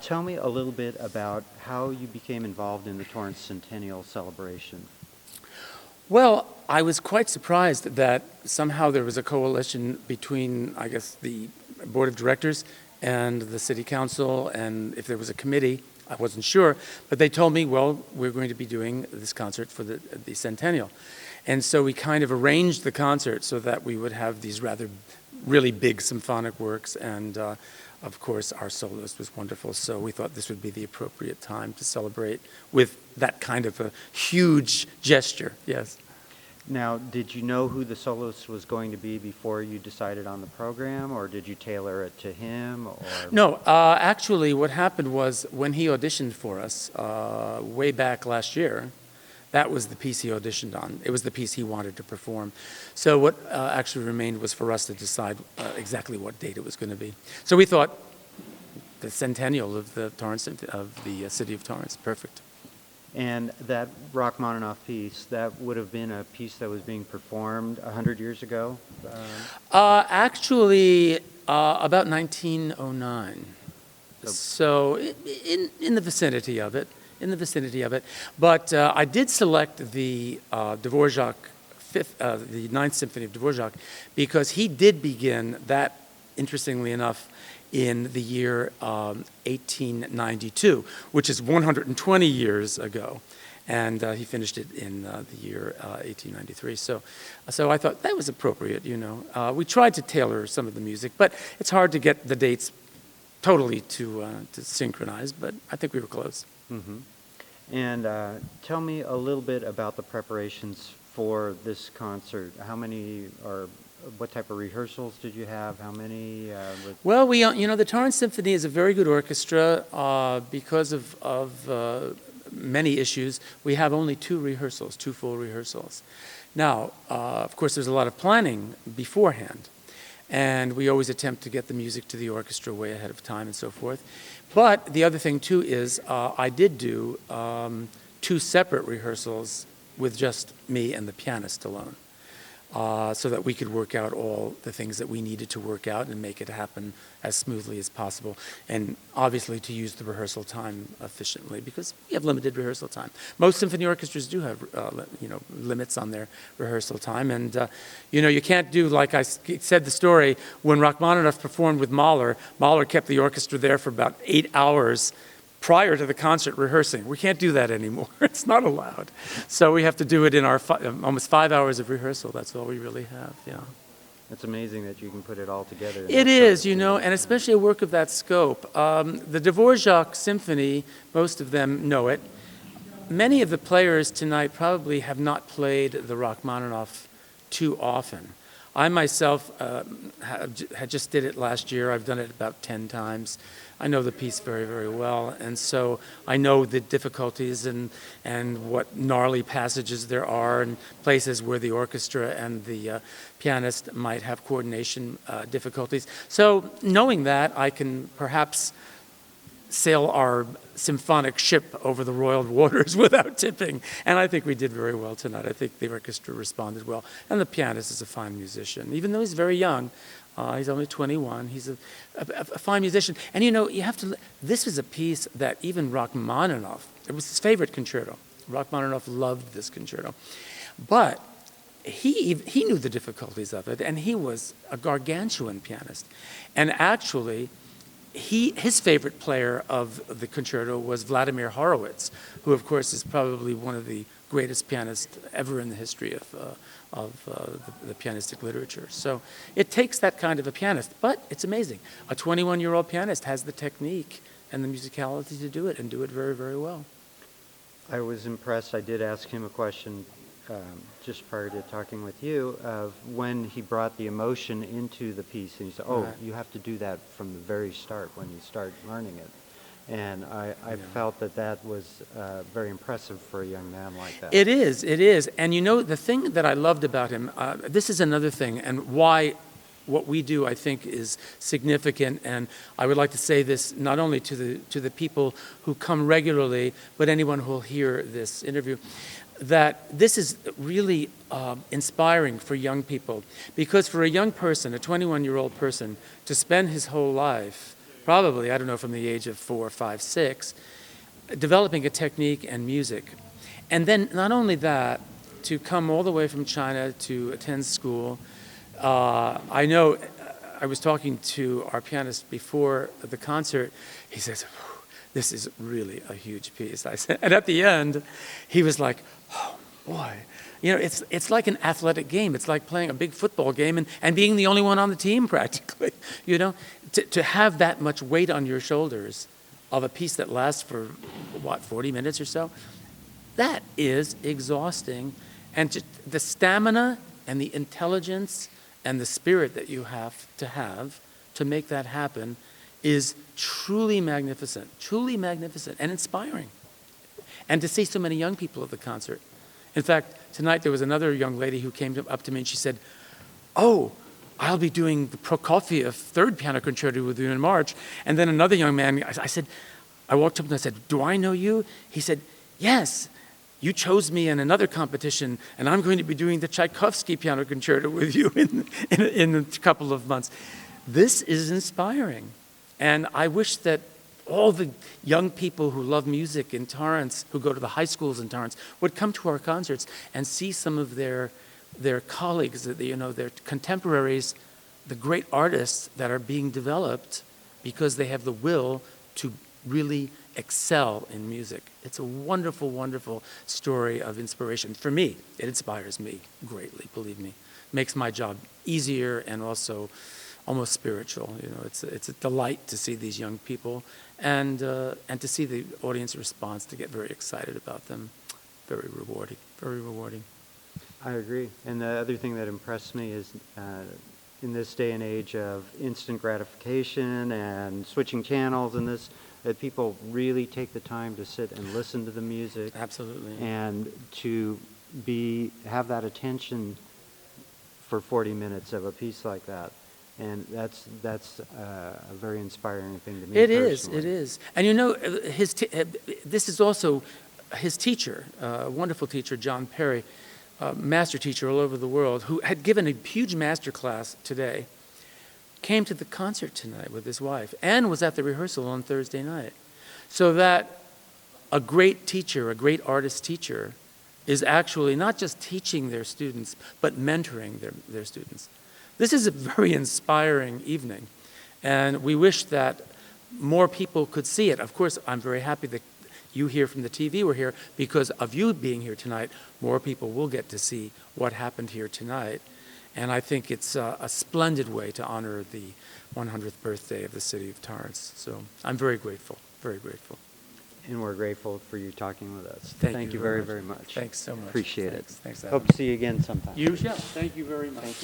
tell me a little bit about how you became involved in the Torrance Centennial celebration. Well, I was quite surprised that somehow there was a coalition between, I guess, the board of directors and the city council, and if there was a committee, I wasn't sure, but they told me, well, we're going to be doing this concert for the Centennial. And so we kind of arranged the concert so that we would have these rather really big symphonic works, and of course our soloist was wonderful, so we thought this would be the appropriate time to celebrate with that kind of a huge gesture, yes. Now, did you know who the soloist was going to be before you decided on the program, or did you tailor it to him? Or? No, actually what happened was when he auditioned for us way back last year, that was the piece he auditioned on. It was the piece he wanted to perform. So what actually remained was for us to decide exactly what date it was going to be. So we thought the Centennial of the Torrance, of the city of Torrance, perfect. And that Rachmaninoff piece, that would have been a piece that was being performed 100 years ago? Actually, about 1909. So in the vicinity of it. But I did select the Dvorak, the Ninth Symphony of Dvorak, because he did begin that, interestingly enough, in the year 1892, which is 120 years ago. And he finished it in the year 1893. So I thought that was appropriate, you know. We tried to tailor some of the music, but it's hard to get the dates totally to synchronize, but I think we were close. Mm-hmm. And tell me a little bit about the preparations for this concert. What type of rehearsals did you have? How many? Well, the Torrance Symphony is a very good orchestra. Because of many issues, we have only two full rehearsals. Now, of course, there's a lot of planning beforehand, and we always attempt to get the music to the orchestra way ahead of time and so forth. But the other thing, too, is I did do two separate rehearsals with just me and the pianist alone, so that we could work out all the things that we needed to work out and make it happen as smoothly as possible, and obviously to use the rehearsal time efficiently, because we have limited rehearsal time. Most symphony orchestras do have limits on their rehearsal time, and you can't do, like I said the story, when Rachmaninoff performed with Mahler kept the orchestra there for about 8 hours prior to the concert rehearsing. We can't do that anymore. It's not allowed. So we have to do it in our almost 5 hours of rehearsal. That's all we really have, yeah. It's amazing that you can put it all together. It is, and especially a work of that scope. The Dvorak Symphony, most of them know it. Many of the players tonight probably have not played the Rachmaninoff too often. I myself had just did it last year. I've done it about 10 times. I know the piece very, very well, and so I know the difficulties and what gnarly passages there are, and places where the orchestra and the pianist might have coordination difficulties. So knowing that, I can perhaps sail our symphonic ship over the roiled waters without tipping. And I think we did very well tonight. I think the orchestra responded well. And the pianist is a fine musician. Even though he's very young, he's only 21, he's a fine musician. And you have to, this is a piece that even Rachmaninoff, it was his favorite concerto. Rachmaninoff loved this concerto. But he knew the difficulties of it, and he was a gargantuan pianist. And actually, his favorite player of the concerto was Vladimir Horowitz, who, of course, is probably one of the greatest pianists ever in the history of the pianistic literature. So it takes that kind of a pianist, but it's amazing. A 21-year-old pianist has the technique and the musicality to do it, and do it very, very well. I was impressed. I did ask him a question just prior to talking with you, of when he brought the emotion into the piece, and he said, you have to do that from the very start when you start learning it. And I felt that was very impressive for a young man like that. It is. And the thing that I loved about him, this is another thing, and why what we do, I think, is significant. And I would like to say this not only to the people who come regularly, but anyone who will hear this interview, that this is really inspiring for young people. Because for a young person, a 21-year-old person, to spend his whole life probably, I don't know, from the age of 4, 5, 6, developing a technique and music. And then not only that, to come all the way from China to attend school. I know I was talking to our pianist before the concert. He says, "This is really a huge piece." I said, and at the end, he was like, "Oh boy, you know, it's like an athletic game. It's like playing a big football game and being the only one on the team practically. You know, to have that much weight on your shoulders of a piece that lasts for what 40 minutes or so, that is exhausting, and the stamina and the intelligence and the spirit that you have to make that happen is truly magnificent and inspiring. And to see so many young people at the concert. In fact, tonight there was another young lady who came up to me and she said, "Oh, I'll be doing the Prokofiev third piano concerto with you in March." And then another young man, I walked up and I said, "Do I know you?" He said, "Yes. You chose me in another competition, and I'm going to be doing the Tchaikovsky piano concerto with you in a couple of months." This is inspiring. And I wish that all the young people who love music in Torrance, who go to the high schools in Torrance, would come to our concerts and see some of their colleagues, their contemporaries, the great artists that are being developed because they have the will to really excel in music. It's a wonderful, wonderful story of inspiration. For me, it inspires me greatly, believe me. Makes my job easier and also almost spiritual. You know, it's a delight to see these young people and to see the audience response, to get very excited about them. Very rewarding, very rewarding. I agree. And the other thing that impressed me is in this day and age of instant gratification and switching channels and this, that people really take the time to sit and listen to the music. Absolutely. And to have that attention for 40 minutes of a piece like that. And that's a very inspiring thing to me. It personally. is. And you know, this is also his teacher, a wonderful teacher, John Perry, master teacher all over the world, who had given a huge master class today, came to the concert tonight with his wife and was at the rehearsal on Thursday night. So that a great teacher, a great artist teacher, is actually not just teaching their students, but mentoring their students. This is a very inspiring evening, and we wish that more people could see it. Of course, I'm very happy that you here from the TV were here. Because of you being here tonight, more people will get to see what happened here tonight. And I think it's a splendid way to honor the 100th birthday of the city of Torrance. So I'm very grateful, very grateful. And we're grateful for you talking with us. Thank you very, very very much. Thanks so much. Appreciate it. Thanks, Hope to see you again sometime. You shall. Thank you very much.